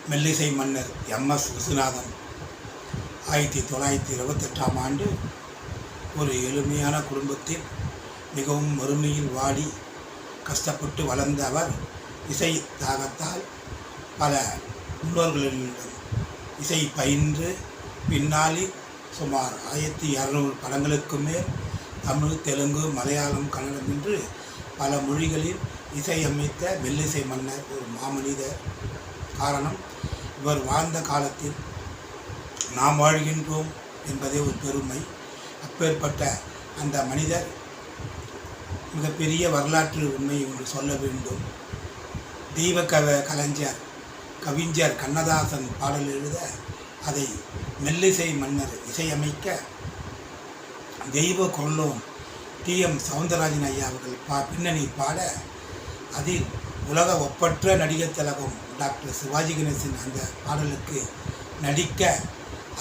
மெல்லிசை மன்னர் எம்.எஸ். விஸ்வநாதன் 1928ஆம் ஆண்டு ஒரு எளிமையான குடும்பத்தில் மிகவும் வறுமையில் வாடி கஷ்டப்பட்டு வளர்ந்த அவர் இசை தாகத்தால் பல முன்னோர்களிடம் இசை பயின்று பின்னாளில் சுமார் 1200 படங்களுக்கு மேல் தமிழ், தெலுங்கு, மலையாளம், கன்னடம் என்று பல மொழிகளில் இசையமைத்த மெல்லிசை மன்னர் ஒரு மாமனிதர். காரணம், இவர் வாழ்ந்த காலத்தில் நாம் வாழ்கின்றோம் என்பதே ஒரு பெருமை. அப்பேற்பட்ட அந்த மனிதர் மிகப்பெரிய வரலாற்று உண்மை ஒன்று சொல்ல வேண்டும். தெய்வ கவிஞர் கண்ணதாசன் பாடல் எழுத அதை மெல்லிசை மன்னர் இசையமைக்க தெய்வ கொல்லோன் டி.எம். சௌந்தரராஜன் ஐயா அவர்கள் பின்னணி பாட அதில் உலக ஒப்பற்ற நடிகர் திலகம் டாக்டர் சிவாஜி கணேசன் அந்த பாடலுக்கு நடிக்க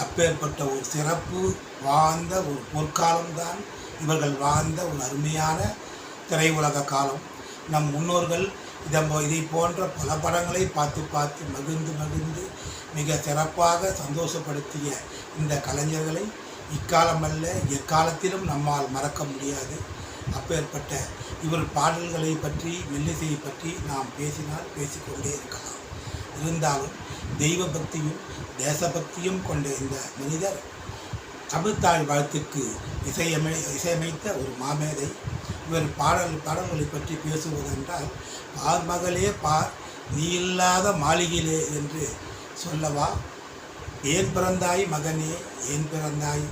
அப்பேற்பட்ட ஒரு சிறப்பு வாழ்ந்த ஒரு பொற்காலம்தான் இவர்கள் வாழ்ந்த ஒரு அருமையான திரையுலக காலம். நம் முன்னோர்கள் இதை போன்ற பல படங்களை பார்த்து மகிழ்ந்து மிக சிறப்பாக சந்தோஷப்படுத்திய இந்த கலைஞர்களை இக்காலமல்ல எக்காலத்திலும் நம்மால் மறக்க முடியாது. அப்பேற்பட்ட இவர் பாடல்களை பற்றி, மெல்லிசையை பற்றி நாம் பேசினால் பேசிக்கொண்டே இருக்கலாம். இருந்தாலும் தெய்வ பக்தியும் தேசபக்தியும் கொண்ட இந்த மனிதர் தமிழ்த்தாய் வாழ்த்துக்கு இசையமைத்த ஒரு மாமேதை. இவர் பாடல்களை பற்றி பேசுவதென்றால், பார் மகளே பார், நீ இல்லாத மாளிகையிலே என்று சொல்லவா, ஏன் பிறந்தாய் மகனே ஏன் பிறந்தாய்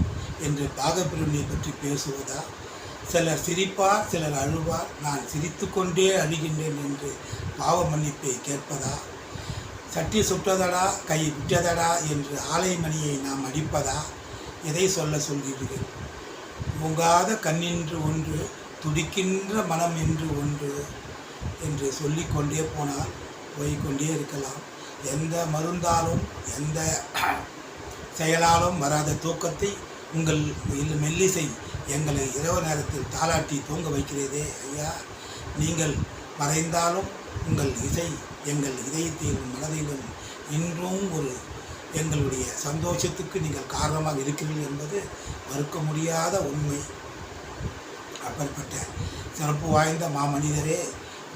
என்று பாகப்பிரிவினை பற்றி பேசுவதா, சிலர் சிரிப்பார் சிலர் அழுவார், நான் சிரித்து கொண்டே அழுகின்றேன் என்று பாவ மன்னிப்பை கேட்பதா, சட்டி சுட்டதடா கை விட்டதடா என்று ஆலைமணியை நாம் அடிப்பதா, எதை சொல்கிறீர்கள்? தூங்காத கண்ணின்று ஒன்று, துடிக்கின்ற மனம் என்று ஒன்று என்று சொல்லிக்கொண்டே போனால் போய்கொண்டே இருக்கலாம். எந்த மருந்தாலும் எந்த செயலாலும் வராத தூக்கத்தை உங்கள் மெல்லிசை எங்களை இரவு நேரத்தில் தாளாட்டி தூங்க வைக்கிறதே ஐயா. நீங்கள் மறைந்தாலும் உங்கள் இசை எங்கள் இதயத்திலும் மனதிலும் இன்றும் ஒரு எங்களுடைய சந்தோஷத்துக்கு நீங்கள் காரணமாக இருக்கிறீர்கள் என்பது மறுக்க முடியாத உண்மை. அப்படிப்பட்ட சிறப்பு வாய்ந்த மாமனிதரே,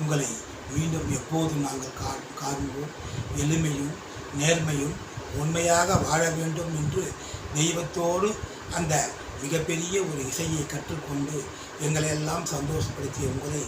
உங்களை மீண்டும் எப்போதும் நாங்கள் காண்போம். எளிமையும் நேர்மையும் உண்மையாக வாழ வேண்டும் என்று தெய்வத்தோடு அந்த மிகப்பெரிய ஒரு இசையை கற்றுக்கொண்டு எங்களையெல்லாம் சந்தோஷப்படுத்திய உங்களை